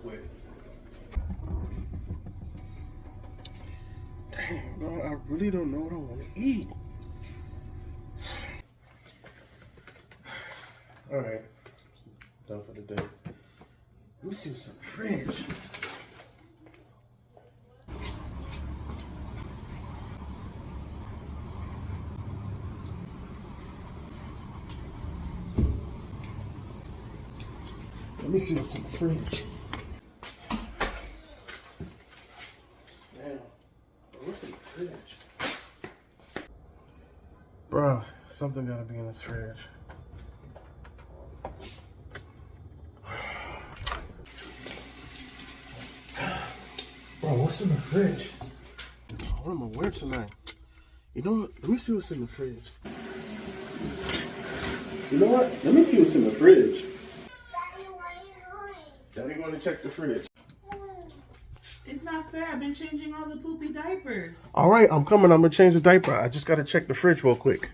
quick. Damn, bro, I really don't know what I want to eat. All right, done for the day. Let me see what's in the fridge. Let me see what's in the fridge. Damn, what's in the fridge? Bro, something gotta be in this fridge. Bro, what's in the fridge? What am I wearing tonight? You know what? Let me see what's in the fridge. You know what? Let me see what's in the fridge. Daddy, where are you going? Daddy going to check the fridge. It's not fair. I've been changing all the poopy diapers. All right, I'm coming. I'm going to change the diaper. I just got to check the fridge real quick.